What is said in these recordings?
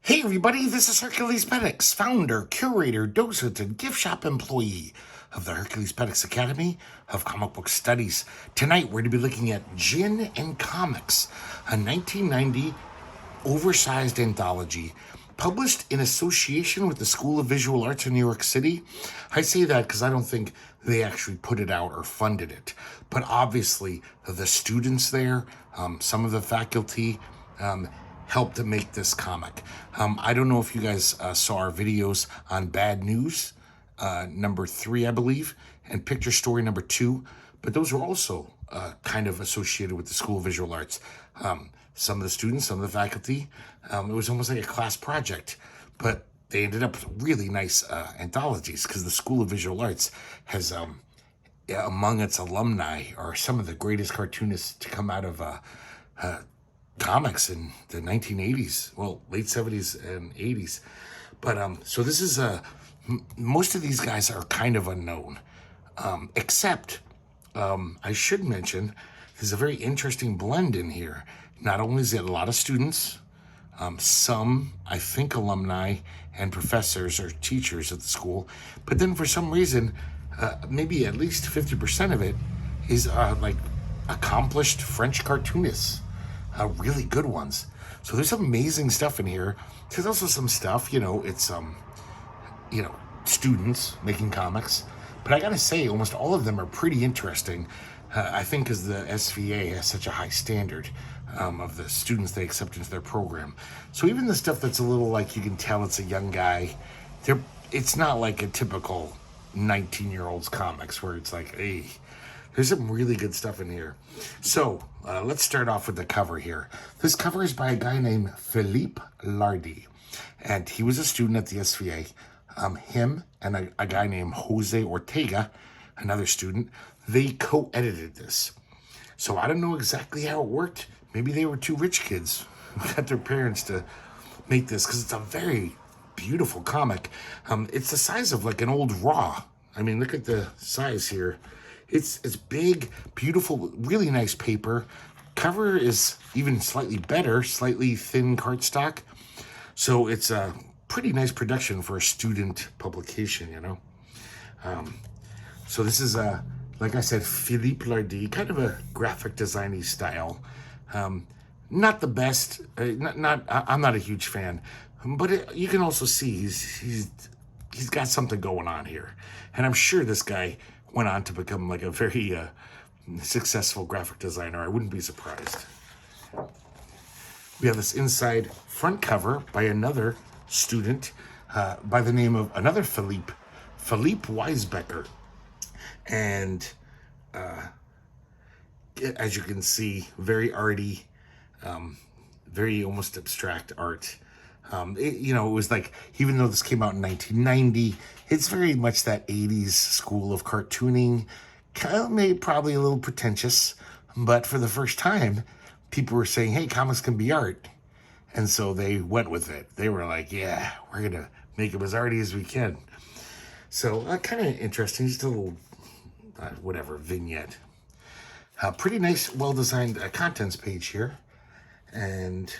Hey everybody, this is herculespetix, founder, curator, docent, and gift shop employee of the herculespetix Academy of Comic Book Studies. Tonight we're going to be looking at Gin and Comics, a 1990 oversized anthology published in association with the School of Visual Arts in New York City. I say that because I don't think they actually put it out or funded it, but obviously the students there, some of the faculty, helped to make this comic. I don't know if you guys saw our videos on Bad News, number 3, I believe, and Picture Story number 2, but those were also kind of associated with the School of Visual Arts. Some of the students, some of the faculty, it was almost like a class project, but they ended up with really nice anthologies because the School of Visual Arts has, among its alumni, are some of the greatest cartoonists to come out of comics in the 1980s, well, late 70s and 80s. But so this is most of these guys are kind of unknown, except I should mention there's a very interesting blend in here. Not only is it a lot of students, some, I think, alumni and professors or teachers at the school, but then for some reason, maybe at least 50% of it is like accomplished French cartoonists. Really good ones. So there's some amazing stuff in here. There's also some stuff, it's students making comics. But I gotta say, almost all of them are pretty interesting. I think because the SVA has such a high standard of the students they accept into their program. So even the stuff that's a little like you can tell it's a young guy, it's not like a typical 19-year-old's comics where it's like, hey, there's some really good stuff in here. So let's start off with the cover here. This cover is by a guy named Philippe Lardy, and he was a student at the SVA. Him and a guy named Jose Ortega, another student, they co-edited this. So I don't know exactly how it worked. Maybe they were two rich kids who got their parents to make this, because it's a very beautiful comic. It's the size of like an old Raw. I mean, look at the size here. It's big, beautiful, really nice paper. Cover is even slightly better, slightly thin cardstock. So it's a pretty nice production for a student publication, So this is, like I said, Philippe Lardy, kind of a graphic design-y style. Not the best, I'm not a huge fan, but you can also see he's got something going on here. And I'm sure this guy went on to become like a very successful graphic designer. I wouldn't be surprised. We have this inside front cover by another student by the name of another Philippe Weisbecker. And as you can see, very arty, very almost abstract art. It was like, even though this came out in 1990, it's very much that 80s school of cartooning, probably a little pretentious, but for the first time, people were saying, hey, comics can be art. And so they went with it. They were like, yeah, we're going to make them as arty as we can. So kind of interesting, just a little, vignette. Pretty nice, well-designed contents page here. And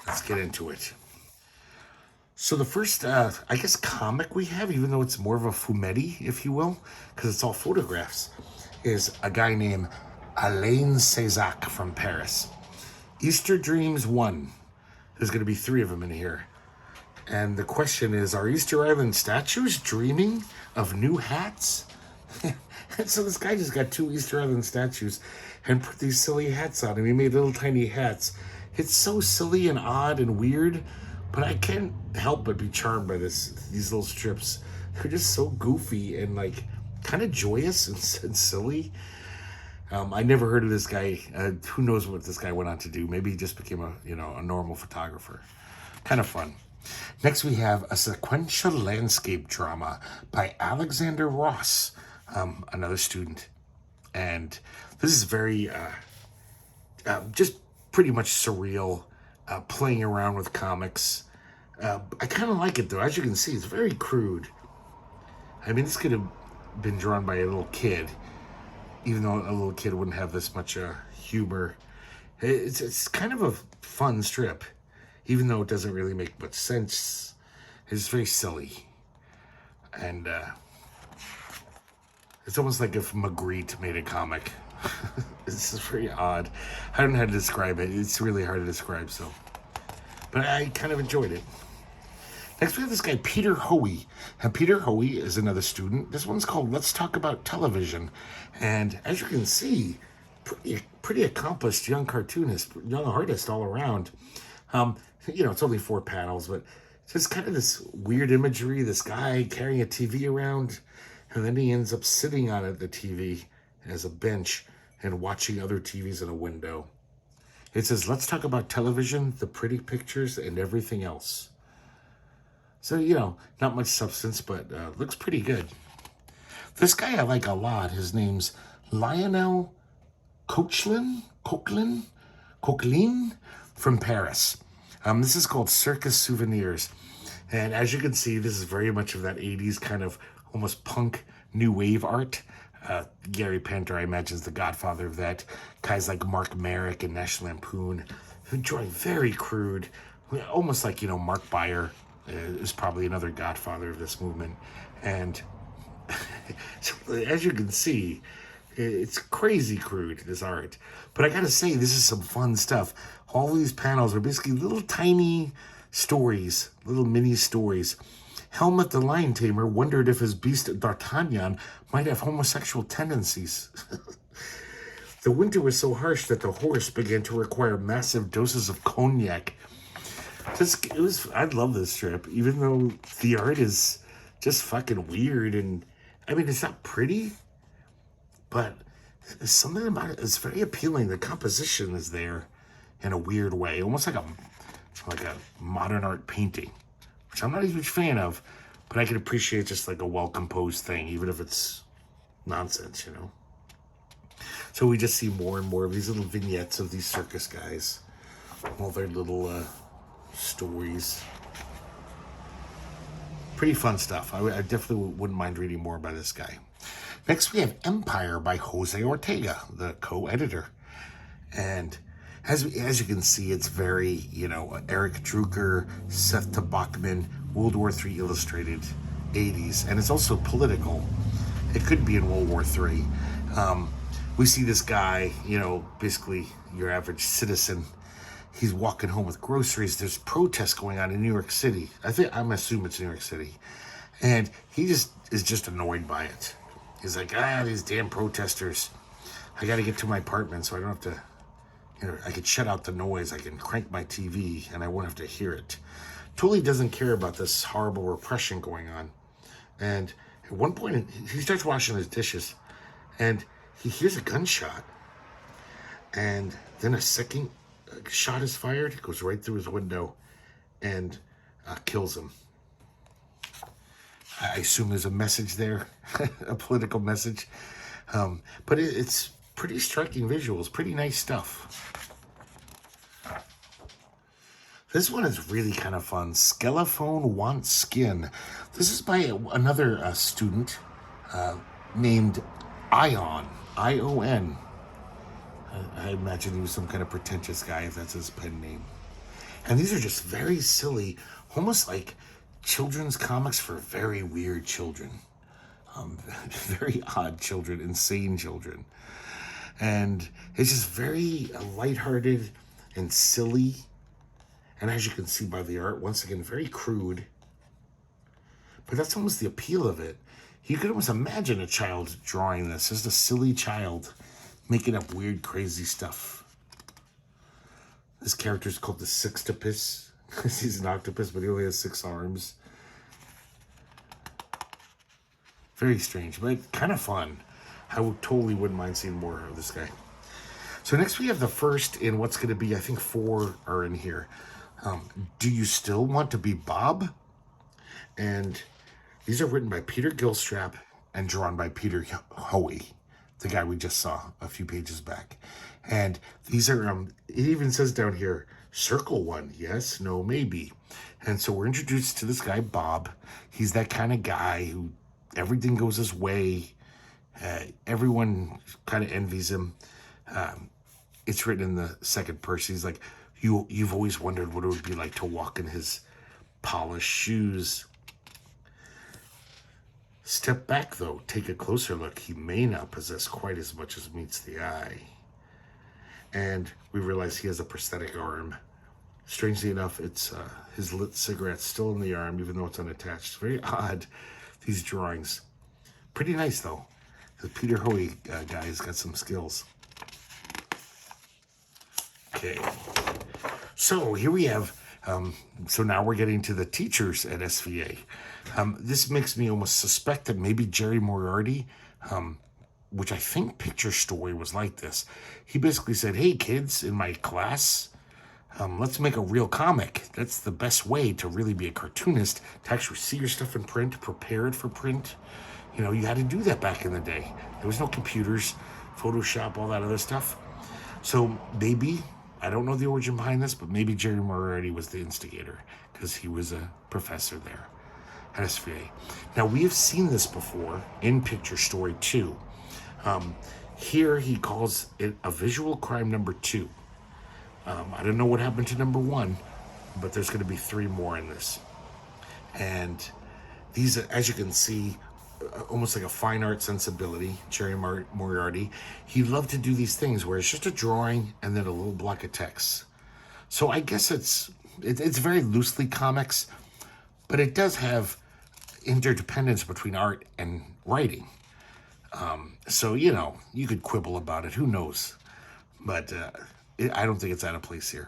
let's get into it. So the first, comic we have, even though it's more of a fumetti, if you will, because it's all photographs, is a guy named Alain Césac from Paris. Easter Dreams 1. There's going to be 3 of them in here. And the question is, are Easter Island statues dreaming of new hats? And so this guy just got 2 Easter Island statues and put these silly hats on him. He made little tiny hats. It's so silly and odd and weird, but I can't help but be charmed by these little strips. They're just so goofy and like kind of joyous and silly. I never heard of this guy. Who knows what this guy went on to do? Maybe he just became a normal photographer. Kind of fun. Next we have a sequential landscape drama by Alexander Ross, another student. And this is very just pretty much surreal, playing around with comics. I kind of like it, though. As you can see, it's very crude. I mean, this could have been drawn by a little kid, even though a little kid wouldn't have this much humor It's kind of a fun strip, even though it doesn't really make much sense. It's very silly, and it's almost like if Magritte made a comic. It's very odd. I don't know how to describe it. It's really hard to describe, so. But I kind of enjoyed it. Next, we have this guy, Peter Hoey. And Peter Hoey is another student. This one's called Let's Talk About Television. And as you can see, pretty accomplished young cartoonist, young artist all around. It's only 4 panels, but just kind of this weird imagery, this guy carrying a TV around, and then he ends up sitting on it, the TV, as a bench and watching other TVs in a window. It says, let's talk about television, the pretty pictures, and everything else. So, not much substance, but looks pretty good. This guy I like a lot. His name's Lionel Coquelin from Paris. This is called Circus Souvenirs. And as you can see, this is very much of that 80s kind of almost punk new wave art. Gary Panter, I imagine, is the godfather of that. Guys like Mark Merrick and National Lampoon, who drawing very crude, almost like, Mark Beyer is probably another godfather of this movement. And so, as you can see, it's crazy crude, this art. But I gotta say, this is some fun stuff. All these panels are basically little tiny stories, little mini stories. Helmut the Lion Tamer wondered if his beast D'Artagnan might have homosexual tendencies. The winter was so harsh that the horse began to require massive doses of cognac. I love this strip, even though the art is just fucking weird. And I mean, it's not pretty, but something about it is very appealing. The composition is there in a weird way, almost like a modern art painting, which I'm not a huge fan of, but I can appreciate just like a well-composed thing, even if it's nonsense, So we just see more and more of these little vignettes of these circus guys, all their little stories. Pretty fun stuff. I definitely wouldn't mind reading more by this guy. Next, we have Empire by Jose Ortega, the co-editor. And as you can see, it's very, Eric Drucker, Seth Tabachman, World War III illustrated, 80s. And it's also political. It could be in World War III. We see this guy, basically your average citizen. He's walking home with groceries. There's protests going on in New York City. I'm assuming it's New York City. And he is just annoyed by it. He's like, these damn protesters. I got to get to my apartment so I don't have to, I can shut out the noise. I can crank my TV and I won't have to hear it. Totally doesn't care about this horrible repression going on. And at one point, he starts washing his dishes and he hears a gunshot. And then a second shot is fired. It goes right through his window and kills him. I assume there's a message there, a political message. But it's pretty striking visuals, pretty nice stuff. This one is really kind of fun. Skelephone Wants Skin. This is by another student named Ion, I-O-N. I imagine he was some kind of pretentious guy, if that's his pen name. And these are just very silly, almost like children's comics for very weird children. Very odd children, insane children. And it's just very lighthearted and silly. And as you can see by the art, once again, very crude. But that's almost the appeal of it. You could almost imagine a child drawing this. Just a silly child making up weird, crazy stuff. This character is called the Sextopus. He's an octopus, but he only has 6 arms. Very strange, but kind of fun. I totally wouldn't mind seeing more of this guy. So next we have the first in what's going to be, I think 4 are in here. Do You Still Want to Be Bob? And these are written by Peter Gilstrap and drawn by Peter Hoey, the guy we just saw a few pages back. And these are, it even says down here, circle one, yes, no, maybe. And so we're introduced to this guy, Bob. He's that kind of guy who everything goes his way. Everyone kind of envies him. it's written in the second person. He's like, you've always wondered what it would be like to walk in his polished shoes. Step back, though. Take a closer look. He may not possess quite as much as meets the eye. And we realize he has a prosthetic arm. Strangely enough, it's his lit cigarette still in the arm, even though it's unattached. Very odd, these drawings. Pretty nice, though. The Peter Hoey guy's got some skills. Okay. So here we have, so now we're getting to the teachers at SVA. This makes me almost suspect that maybe Jerry Moriarty, which I think Picture Story was like this. He basically said, hey kids, in my class, let's make a real comic. That's the best way to really be a cartoonist, to actually see your stuff in print, prepare it for print. You know, you had to do that back in the day. There was no computers, Photoshop, all that other stuff. So maybe, I don't know the origin behind this, but maybe Jerry Moriarty was the instigator because he was a professor there at SVA. Now, we have seen this before in Picture Story 2. Here he calls it a visual crime number 2. I don't know what happened to number 1, but there's going to be 3 more in this. And these, as you can see, almost like a fine art sensibility, Jerry Moriarty. He loved to do these things where it's just a drawing and then a little block of text. So I guess it's very loosely comics, but it does have interdependence between art and writing. So, you know, you could quibble about it. Who knows? But I don't think it's out of place here.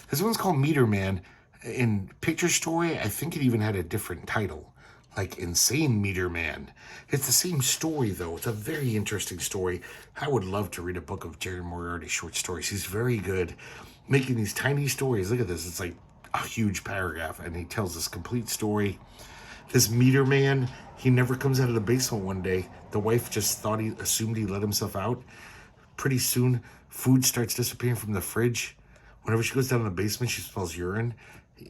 This one's called Meter Man. In Picture Story, I think it even had a different title, like Insane Meter Man. It's the same story, though. It's a very interesting story. I would love to read a book of Jerry Moriarty short stories. He's very good making these tiny stories. Look at this. It's like a huge paragraph, and he tells this complete story. This Meter Man, he never comes out of the basement one day. The wife just assumed he let himself out. Pretty soon, food starts disappearing from the fridge. Whenever she goes down in the basement, she smells urine.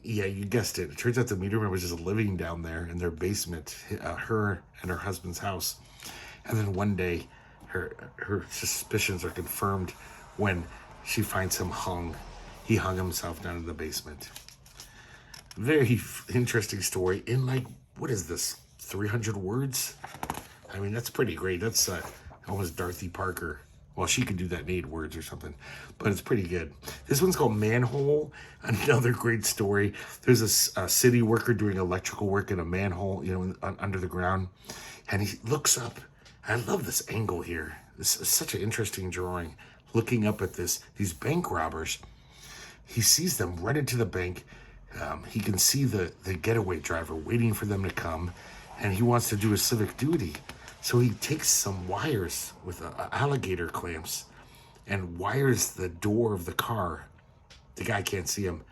Yeah, you guessed it. It turns out the Meter Man was just living down there in their basement, her and her husband's house. And then one day, her suspicions are confirmed when she finds him hung. He hung himself down in the basement. Very interesting story in, like, what is this, 300 words? I mean, that's pretty great. That's almost Dorothy Parker. Well, she could do that in 8 words or something, but it's pretty good. This one's called Manhole, another great story. There's a city worker doing electrical work in a manhole, you know, under the ground, and he looks up. I love this angle here. This is such an interesting drawing. Looking up at these bank robbers, he sees them run into the bank. He can see the getaway driver waiting for them to come, and he wants to do his civic duty. So he takes some wires with alligator clamps and wires the door of the car. The guy can't see him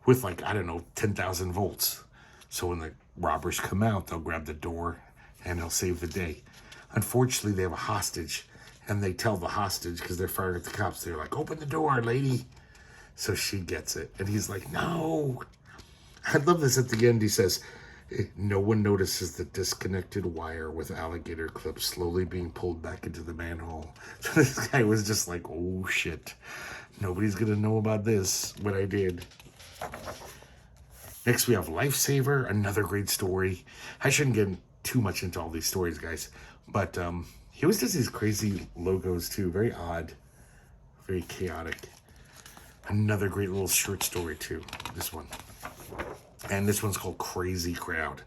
with, like, I don't know, 10,000 volts. So when the robbers come out, they'll grab the door and they'll save the day. Unfortunately, they have a hostage, and they tell the hostage, because they're firing at the cops, they're like, open the door, lady. So she gets it. And he's like, no. I love this at the end. He says, no one notices the disconnected wire with alligator clips slowly being pulled back into the manhole. So this guy was just like, oh shit, nobody's gonna know about this, what I did. Next we have Lifesaver, another great story. I shouldn't get too much into all these stories, guys, but he always does these crazy logos too, very odd, very chaotic. Another great little short story too, this one. And this one's called Crazy Crowd.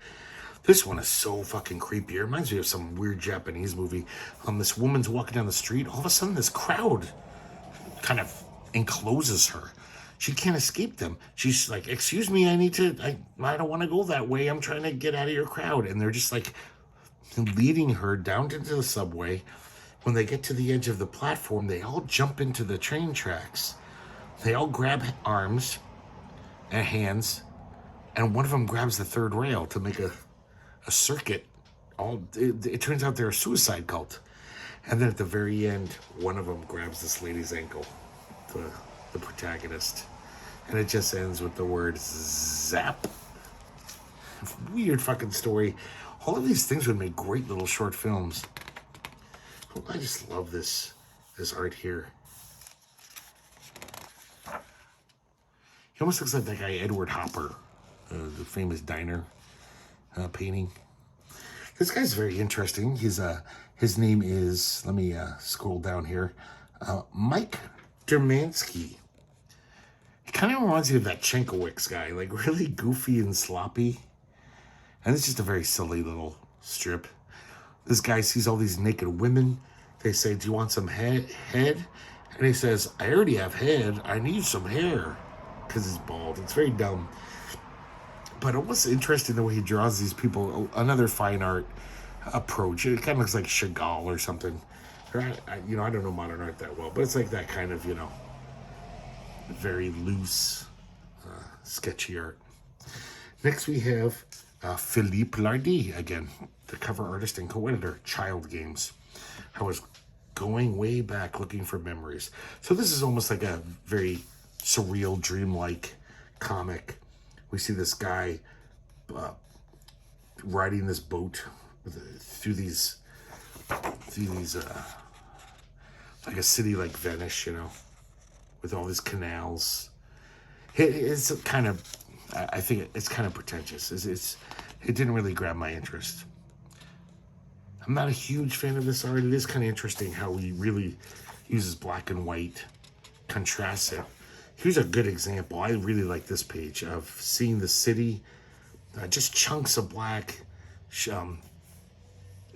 This one is so fucking creepy. It reminds me of some weird Japanese movie. This woman's walking down the street. All of a sudden, this crowd kind of encloses her. She can't escape them. She's like, excuse me, I don't want to go that way. I'm trying to get out of your crowd. And they're just like leading her down into the subway. When they get to the edge of the platform, they all jump into the train tracks. They all grab arms and hands, and one of them grabs the third rail to make a circuit. It turns out they're a suicide cult. And then at the very end, one of them grabs this lady's ankle, the protagonist. And it just ends with the word zap. Weird fucking story. All of these things would make great little short films. I just love this art here. He almost looks like that guy Edward Hopper, the famous diner painting. This guy's very interesting. His name is, let me scroll down here, Mike Dermansky. He kind of reminds me of that Chenkowicz guy, like really goofy and sloppy. And it's just a very silly little strip. This guy sees all these naked women. They say, do you want some head? And he says, I already have head. I need some hair. Because he's bald. It's very dumb. But almost interesting the way he draws these people. Another fine art approach. It kind of looks like Chagall or something. I don't know modern art that well. But it's like that kind of, very loose, sketchy art. Next we have Philippe Lardy again. The cover artist and co-editor, Child Games. I was going way back looking for memories. So this is almost like a very surreal, dreamlike comic. We see this guy riding this boat through these like a city like Venice, with all these canals. It's kind of, I think it's kind of pretentious. It didn't really grab my interest. I'm not a huge fan of this art. It is kind of interesting how he really uses black and white, contrasts it. Here's a good example. I really like this page of seeing the city, just chunks of black,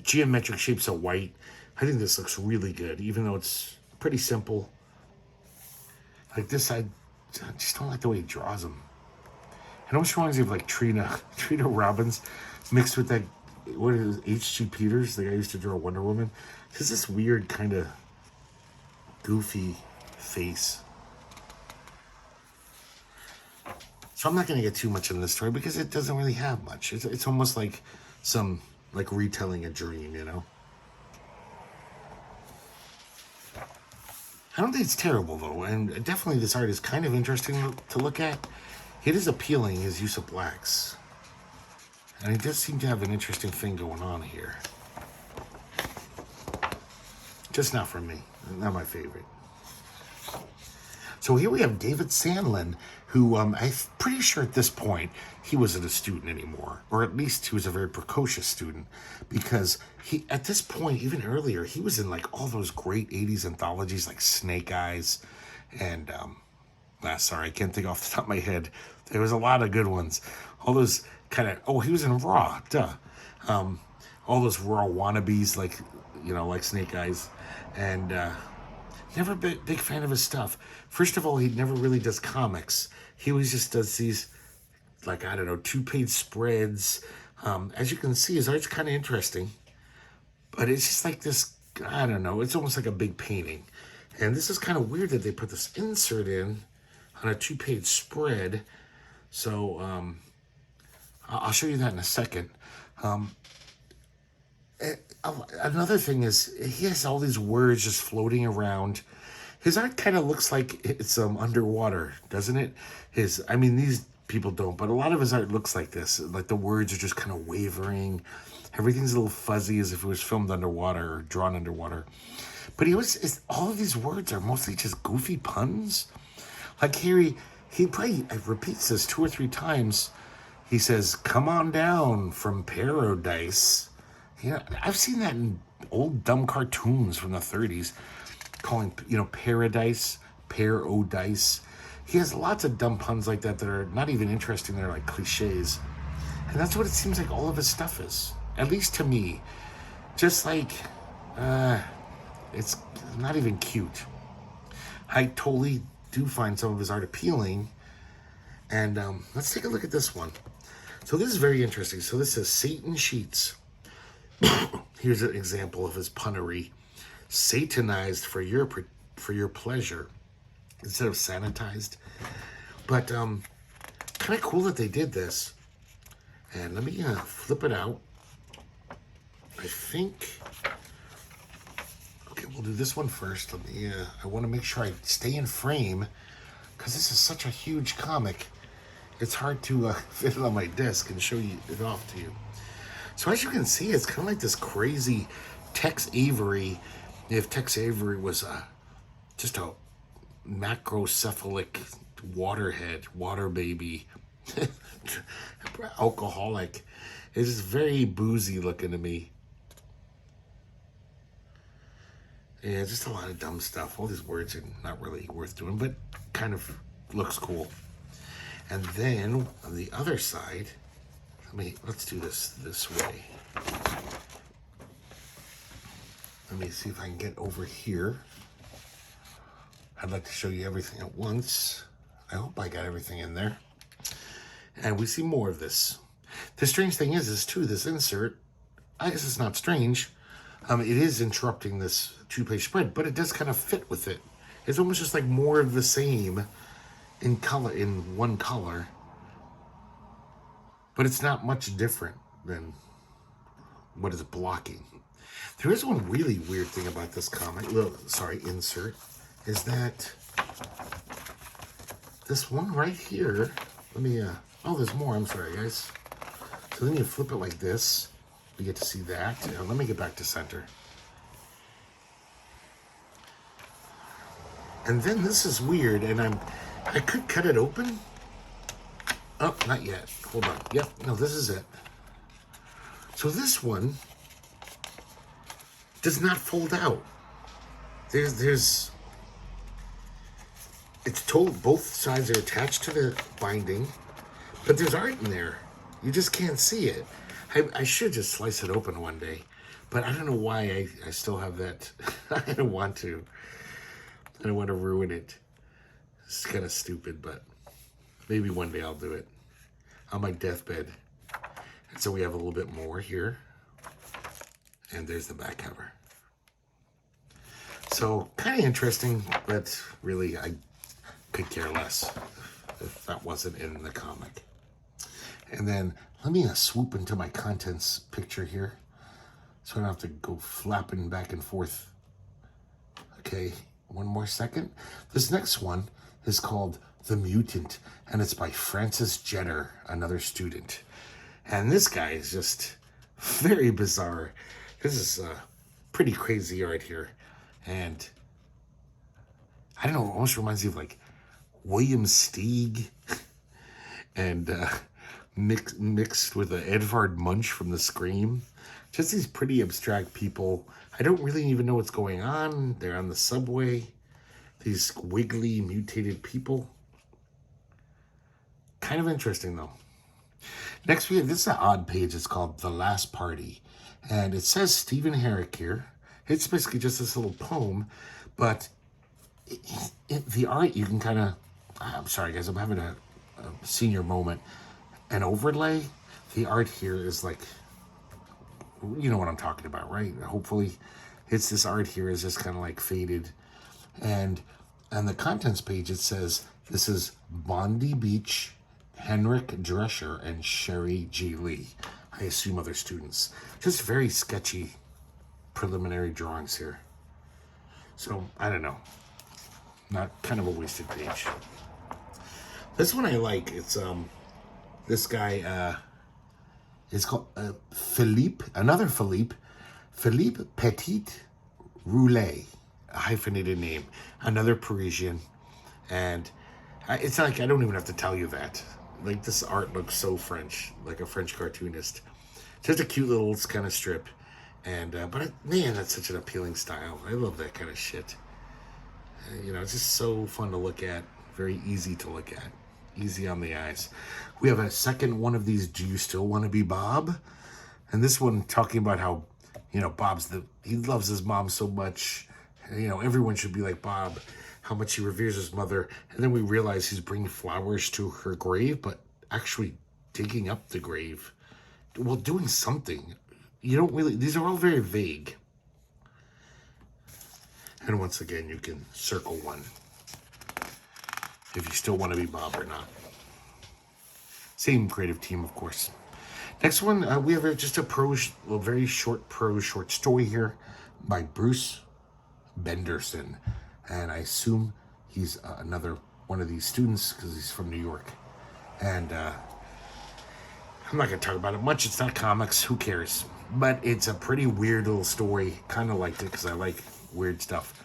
geometric shapes of white. I think this looks really good, even though it's pretty simple. Like this, I just don't like the way he draws them. It almost reminds me of like Trina Robbins mixed with that, what is it, H.G. Peters, the guy who used to draw Wonder Woman. It's this weird kind of goofy face. So I'm not going to get too much into this story because it doesn't really have much. It's almost like some, like retelling a dream, I don't think it's terrible though, and definitely this art is kind of interesting to look at. It is appealing, his use of blacks. And he does seem to have an interesting thing going on here. Just not for me. Not my favorite. So here we have David Sandlin, who I'm pretty sure at this point he wasn't a student anymore. Or at least he was a very precocious student. Because he, at this point, even earlier, he was in like all those great 80s anthologies like Snake Eyes and... sorry, I can't think off the top of my head. There was a lot of good ones. All those kind of, he was in Raw, duh. All those Raw wannabes, like, like Snake Eyes. And never big fan of his stuff. First of all, he never really does comics. He always just does these, like, 2-page spreads. As you can see, his art's kind of interesting. But it's just like this, it's almost like a big painting. And this is kind of weird that they put this insert in on a 2-page spread. So I'll show you that in a second. Another thing is he has all these words just floating around. His art kind of looks like it's underwater, doesn't it? These people don't, but a lot of his art looks like this. Like the words are just kind of wavering. Everything's a little fuzzy as if it was filmed underwater or drawn underwater. But all of these words are mostly just goofy puns. Like here, he probably repeats this 2 or 3 times. He says, "Come on down from paradise." I've seen that in old dumb cartoons from the 30s, calling paradise, paradise. He has lots of dumb puns like that are not even interesting. They're like cliches, and that's what it seems like all of his stuff is. At least to me, just like it's not even cute. I totally do find some of his art appealing. And let's take a look at this one. So this is very interesting. So this says Satan Sheets. Here's an example of his punnery. Satanized for your pleasure instead of sanitized. But kind of cool that they did this. And let me flip it out. I think... Okay, we'll do this one first. I want to make sure I stay in frame because this is such a huge comic. It's hard to fit it on my desk and show it off to you. So as you can see, it's kind of like this crazy Tex Avery. If Tex Avery was just a macrocephalic waterhead, water baby, alcoholic. It's just very boozy looking to me. Yeah, just a lot of dumb stuff. All these words are not really worth doing, but kind of looks cool. And then on the other side, let's do this way. Let me see if I can get over here. I'd like to show you everything at once. I hope I got everything in there. And we see more of this. The strange thing is too, this insert, I guess it's not strange. It is interrupting this 2-page spread, but it does kind of fit with it. It's almost just like more of the same in color, in one color. But it's not much different than what is blocking. There is one really weird thing about this comic, insert, is that this one right here, there's more, I'm sorry guys. So then you flip it like this, you get to see that. Let me get back to center. And then this is weird, and I could cut it open. Oh, not yet, hold on. Yep, no, this is it. So this one does not fold out. It's told both sides are attached to the binding, but there's art in there. You just can't see it. I should just slice it open one day, but I don't know why I still have that. I don't want to. I don't want to ruin it. It's kind of stupid, but maybe one day I'll do it on my deathbed. And so we have a little bit more here. And there's the back cover. So kind of interesting, but really I could care less if that wasn't in the comic. And then let me swoop into my contents picture here so I don't have to go flapping back and forth. Okay, one more second. This next one is called The Mutant, and it's by Francis Jenner, another student. And this guy is just very bizarre. This is pretty crazy art here. And I don't know, it almost reminds me of like William Steig and mixed with Edvard Munch from The Scream. Just these pretty abstract people. I don't really even know what's going on. They're on the subway. These wiggly, mutated people. Kind of interesting, though. Next, this is an odd page. It's called The Last Party. And it says Stephen Herrick here. It's basically just this little poem. But the art, you can kind of... I'm sorry, guys. I'm having a senior moment. An overlay. The art here is like... You know what I'm talking about, right? Hopefully, it's this art here is just kind of like faded. And on the contents page, it says, this is Bondi Beach, Henrik Drescher, and Sherry G. Lee. I assume other students. Just very sketchy preliminary drawings here. So, I don't know. Not kind of a wasted page. This one I like. It's, this guy, it's called Philippe Petit Roulet, a hyphenated name, another Parisian. And it's like, I don't even have to tell you that. Like, this art looks so French, like a French cartoonist. Just a cute little kind of strip. And, but man, that's such an appealing style. I love that kind of shit. You know, it's just so fun to look at. Very easy to look at. Easy on the eyes. We have a second one of these, Do You Still Want to Be Bob? And this one talking about how, you know, he loves his mom so much. You know, everyone should be like Bob. How much he reveres his mother. And then we realize he's bringing flowers to her grave, but actually digging up the grave. Well, doing something. You don't really, these are all very vague. And once again, you can circle one if you still want to be Bob or not. Same creative team, of course. Next one, we have just a very short prose short story here by Bruce Benderson. And I assume he's another one of these students because he's from New York. And I'm not going to talk about it much. It's not comics. Who cares? But it's a pretty weird little story. Kind of liked it because I like weird stuff.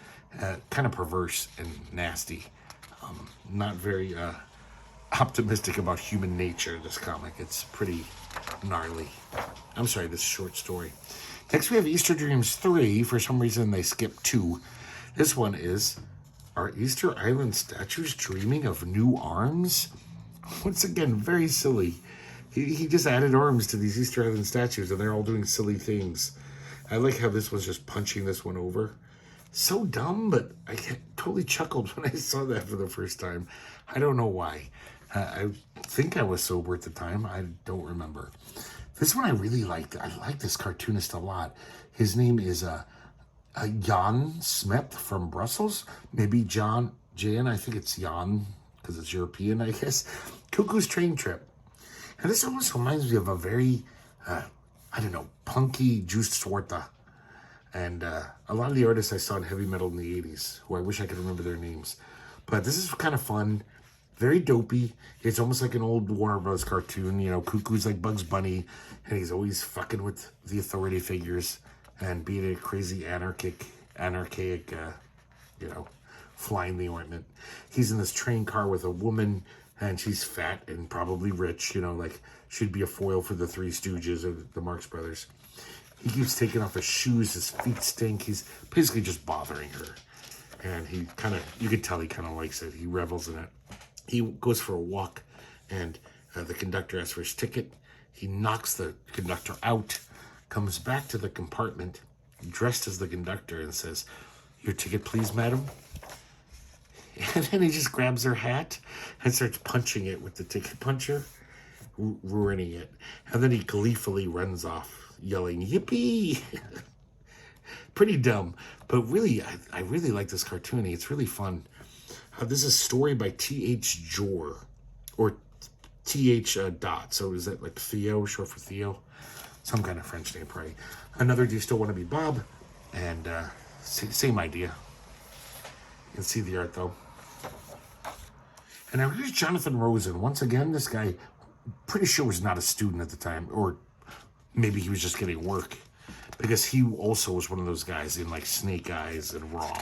Kind of perverse and nasty. Not very optimistic about human nature, this comic. It's pretty gnarly. I'm sorry, this short story. Next we have Easter Dreams 3. For some reason they skipped 2. This one is, are Easter Island statues dreaming of new arms? Once again, very silly. He just added arms to these Easter Island statues and they're all doing silly things. I like how this was just punching this one over. So dumb, but I totally chuckled when I saw that for the first time. I don't know why. I think I was sober at the time. I don't remember. This one I really liked. I like this cartoonist a lot. His name is Jan Smith from Brussels. Maybe Jan, I think it's Jan because it's European, I guess. Cuckoo's Train Trip. And this almost reminds me of a very, I don't know, punky Just Swarta. And a lot of the artists I saw in heavy metal in the 80s, who I wish I could remember their names. But this is kind of fun, very dopey. It's almost like an old Warner Bros. Cartoon. You know, Cuckoo's like Bugs Bunny, and he's always fucking with the authority figures and being a crazy archaic, flying the ointment. He's in this train car with a woman, and she's fat and probably rich, like she'd be a foil for the Three Stooges or the Marx Brothers. He keeps taking off his shoes, his feet stink. He's basically just bothering her. And he you could tell he kind of likes it. He revels in it. He goes for a walk, and the conductor asks for his ticket. He knocks the conductor out, comes back to the compartment, dressed as the conductor, and says, "Your ticket, please, madam." And then he just grabs her hat and starts punching it with the ticket puncher, ruining it. And then he gleefully runs off, yelling, "Yippee!" Pretty dumb, but really, I really like this cartoony. It's really fun. This is a story by T.H. Jor, or T.H. Dot. So is that like Theo, short for Theo? Some kind of French name, probably. Another Do You Still Want to Be Bob? And same idea. You can see the art, though. And now here's Jonathan Rosen. Once again, this guy, pretty sure was not a student at the time, or maybe he was just getting work, because he also was one of those guys in like Snake Eyes and Raw.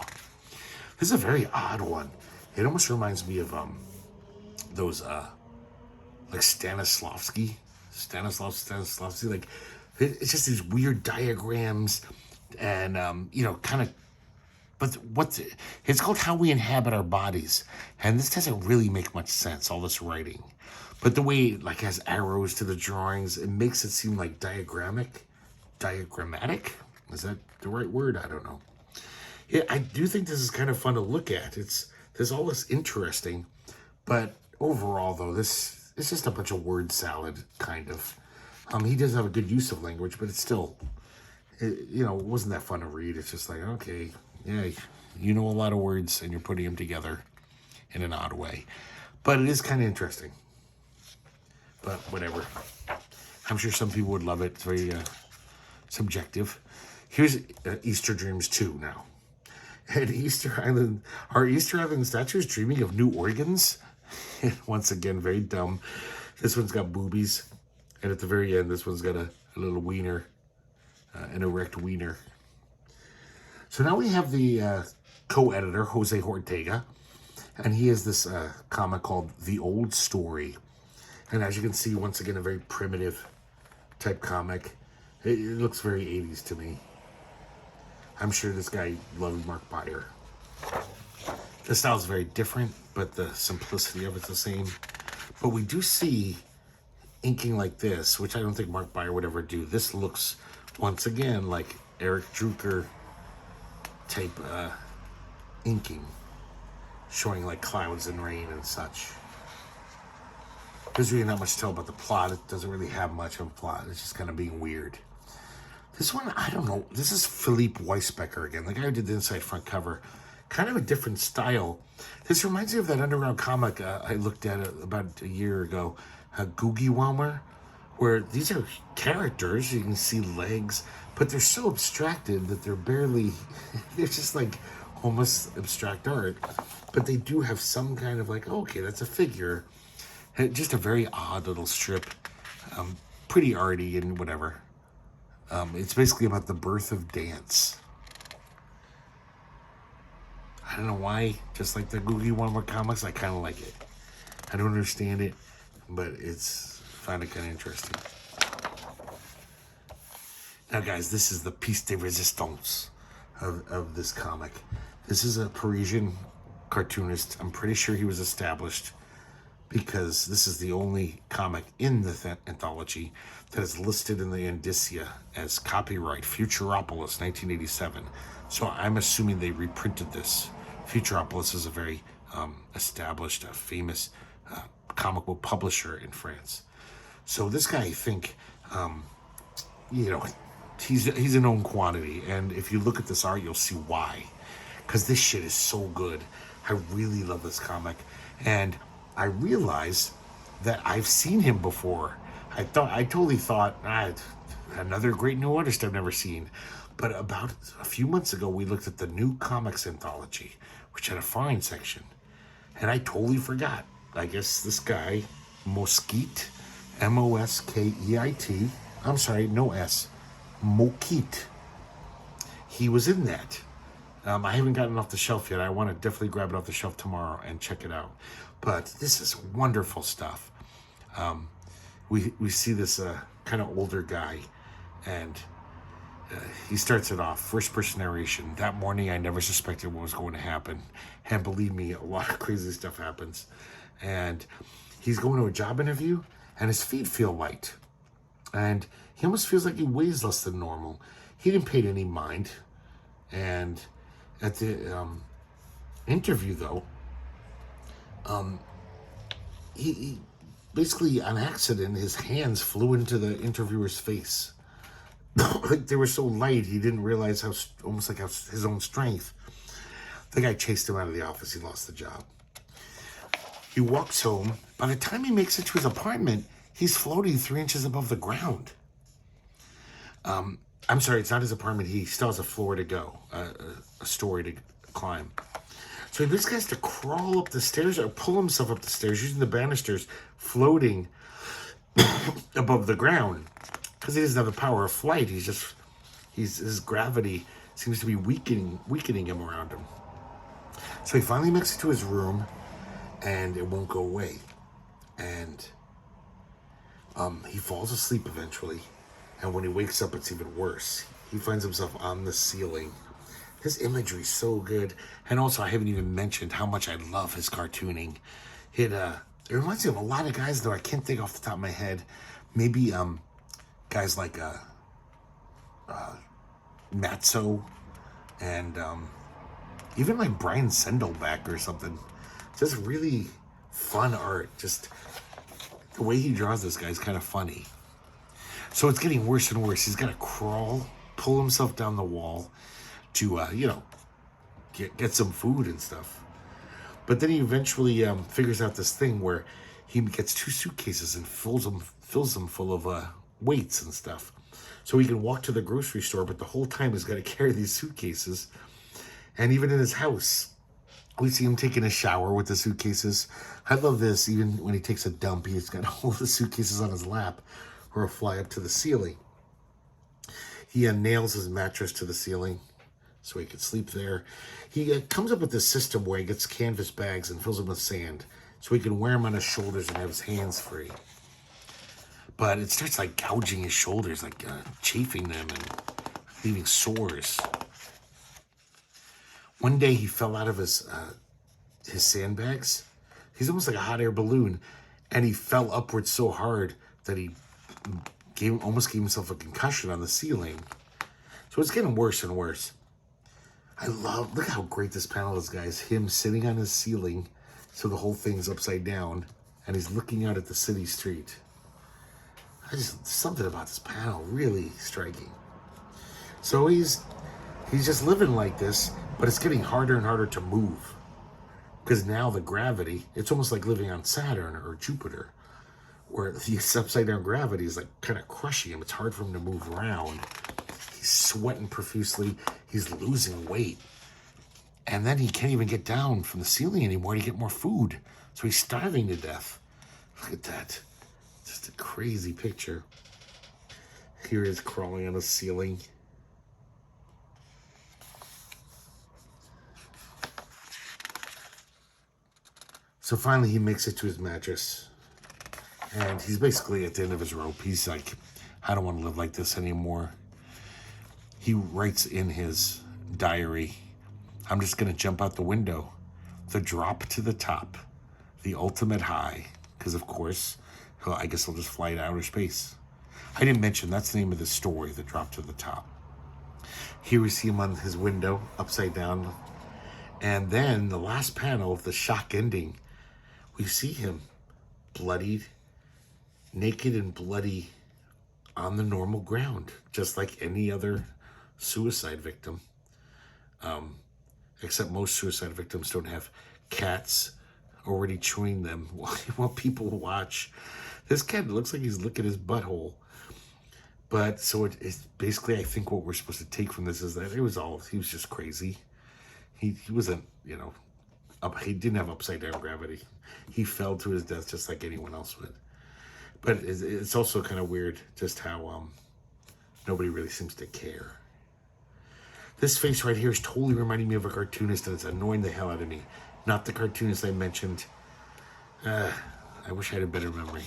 This is a very odd one. It almost reminds me of those like Stanislavski, like it's just these weird diagrams and kind of. But it's called How We Inhabit Our Bodies, and this doesn't really make much sense, all this writing. But the way it has arrows to the drawings, it makes it seem like diagrammatic. Is that the right word? I don't know. Yeah, I do think this is kind of fun to look at. There's all this interesting, but overall though, it's just a bunch of word salad kind of. He does have a good use of language, but it's still, it wasn't that fun to read. It's just like, okay, yeah, you know a lot of words and you're putting them together in an odd way, but it is kind of interesting. But whatever. I'm sure some people would love it. It's very subjective. Here's Easter Dreams 2 now. At Easter Island, are Easter Island statues dreaming of new organs? Once again, very dumb. This one's got boobies. And at the very end, this one's got a little wiener, an erect wiener. So now we have the co-editor, Jose Ortega. And he has this comic called The Old Story. And as you can see, once again, a very primitive type comic. It looks very 80s to me. I'm sure this guy loved Mark Beyer. The style is very different, but the simplicity of it's the same. But we do see inking like this, which I don't think Mark Beyer would ever do. This looks, once again, like Eric Drucker type inking, showing like clouds and rain and such. There's really not much to tell about the plot. It doesn't really have much of a plot. It's just kind of being weird. This one, I don't know. This is Philippe Weisbecker again, the guy who did the inside front cover. Kind of a different style. This reminds me of that underground comic I looked at about a year ago, Googie Wommer, where these are characters. You can see legs, but they're so abstracted that they're barely, they're just like almost abstract art. But they do have some kind of like, okay, that's a figure. Just a very odd little strip. Pretty arty and whatever. It's basically about the birth of dance. I don't know why. Just like the Googie One More Comics, I kind of like it. I don't understand it, but I find it kind of interesting. Now, guys, this is the piece de resistance of this comic. This is a Parisian cartoonist. I'm pretty sure he was established because this is the only comic in the anthology that is listed in the indicia as copyright Futuropolis 1987. So I'm assuming they reprinted this. Futuropolis is a very established, famous comic book publisher in France. So this guy, I think, he's a known quantity, and if you look at this art, you'll see why. Because this shit is so good. I really love this comic, and I realized that I've seen him before. I totally thought, another great new artist I've never seen. But about a few months ago, we looked at the new comics anthology, which had a fine section, and I totally forgot. I guess this guy, Mokeit, Moskeit. I'm sorry, no S. Mokeit. He was in that. I haven't gotten it off the shelf yet. I want to definitely grab it off the shelf tomorrow and check it out. But this is wonderful stuff. We see this kind of older guy, and he starts it off, first person narration. That morning, I never suspected what was going to happen. And believe me, a lot of crazy stuff happens. And he's going to a job interview, and his feet feel light. And he almost feels like he weighs less than normal. He didn't pay any mind. And at the interview, though, he basically, on accident, his hands flew into the interviewer's face. Like they were so light, he didn't realize how his own strength. The guy chased him out of the office. He lost the job. He walks home. By the time he makes it to his apartment, he's floating 3 inches above the ground. I'm sorry, it's not his apartment. He still has a floor to go, a story to climb. So this guy has to crawl up the stairs or pull himself up the stairs using the banisters, floating above the ground. Because he doesn't have the power of flight. His gravity seems to be weakening him around him. So he finally makes it to his room, and it won't go away. And he falls asleep eventually. And when he wakes up, it's even worse. He finds himself on the ceiling. His imagery is so good. And also, I haven't even mentioned how much I love his cartooning. It reminds me of a lot of guys, though I can't think off the top of my head. Maybe guys like Matzo and even like Brian Sendelback or something. Just really fun art. Just the way he draws this guy is kind of funny. So it's getting worse and worse. He's got to pull himself down the wall to, get some food and stuff. But then he eventually figures out this thing where he gets 2 suitcases and fills them full of weights and stuff. So he can walk to the grocery store, but the whole time he's got to carry these suitcases. And even in his house, we see him taking a shower with the suitcases. I love this. Even when he takes a dump, he's got all the suitcases on his lap or fly up to the ceiling. He nails his mattress to the ceiling so he can sleep there. He comes up with this system where he gets canvas bags and fills them with sand so he can wear them on his shoulders and have his hands free. But it starts like gouging his shoulders, like chafing them and leaving sores. One day he fell out of his sandbags. He's almost like a hot air balloon, and he fell upwards so hard that he almost gave himself a concussion on the ceiling. So it's getting worse and worse. Look how great this panel is, guys. Him sitting on his ceiling, so the whole thing's upside down, and he's looking out at the city street. Something about this panel really striking. So he's just living like this, but it's getting harder and harder to move. Because now the gravity, it's almost like living on Saturn or Jupiter, where the upside down gravity is like kind of crushing him. It's hard for him to move around. He's sweating profusely. He's losing weight. And then he can't even get down from the ceiling anymore to get more food. So he's starving to death. Look at that. Just a crazy picture. Here he is crawling on the ceiling. So finally he makes it to his mattress. And he's basically at the end of his rope. He's like, I don't want to live like this anymore. He writes in his diary, I'm just going to jump out the window. The drop to the top. The ultimate high. Because, of course, I guess he'll just fly to outer space. I didn't mention, that's the name of the story, The Drop to the Top. Here we see him on his window, upside down. And then the last panel of the shock ending, we see him bloodied, naked and bloody on the normal ground, just like any other suicide victim. Except most suicide victims don't have cats already chewing them while people watch. This cat looks like he's licking his butthole. But so it's basically, I think what we're supposed to take from this is that he was just crazy. He wasn't, he didn't have upside down gravity. He fell to his death just like anyone else would. But it's also kind of weird just how nobody really seems to care. This face right here is totally reminding me of a cartoonist, and it's annoying the hell out of me. Not the cartoonist I mentioned. I wish I had a better memory.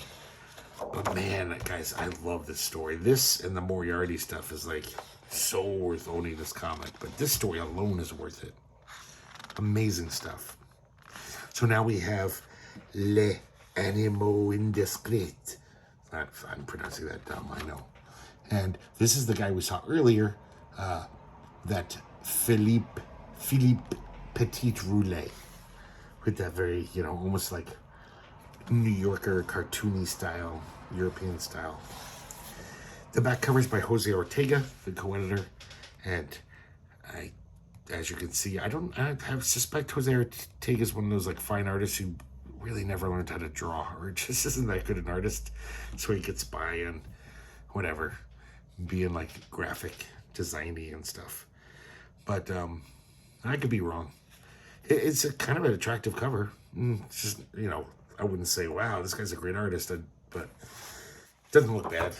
But man, guys, I love this story. This and the Moriarty stuff is like so worth owning this comic. But this story alone is worth it. Amazing stuff. So now we have Les Animaux Indiscrets. I'm pronouncing that dumb, I know. And this is the guy we saw earlier, that Philippe Petit Roulet, with that very, almost like New Yorker cartoony style, European style. The back cover is by Jose Ortega, the co-editor, and as you can see, I suspect Jose Ortega is one of those like fine artists who really never learned how to draw, or just isn't that good an artist, so he gets by and whatever, being like graphic designy and stuff. But I could be wrong. It's a kind of an attractive cover. It's just, I wouldn't say, wow, this guy's a great artist, but it doesn't look bad.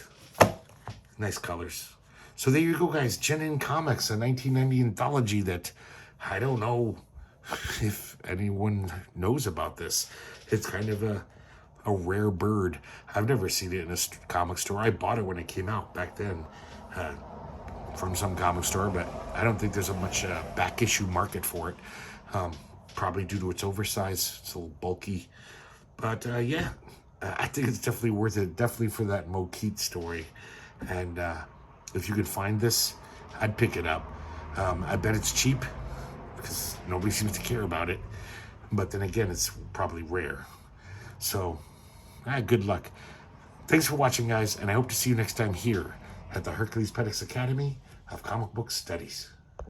Nice colors. So there you go, guys. Gin and Comics, a 1990 anthology that I don't know if anyone knows about this. It's kind of a rare bird. I've never seen it in a comic store. I bought it when it came out back then from some comic store, but I don't think there's a much back issue market for it. Probably due to its oversize. It's a little bulky. But yeah, I think it's definitely worth it. Definitely for that Mokeit story. And if you could find this, I'd pick it up. I bet it's cheap because nobody seems to care about it. But then again, it's probably rare. So, good luck. Thanks for watching, guys, and I hope to see you next time here at the Herculespetix Academy of Comic Book Studies.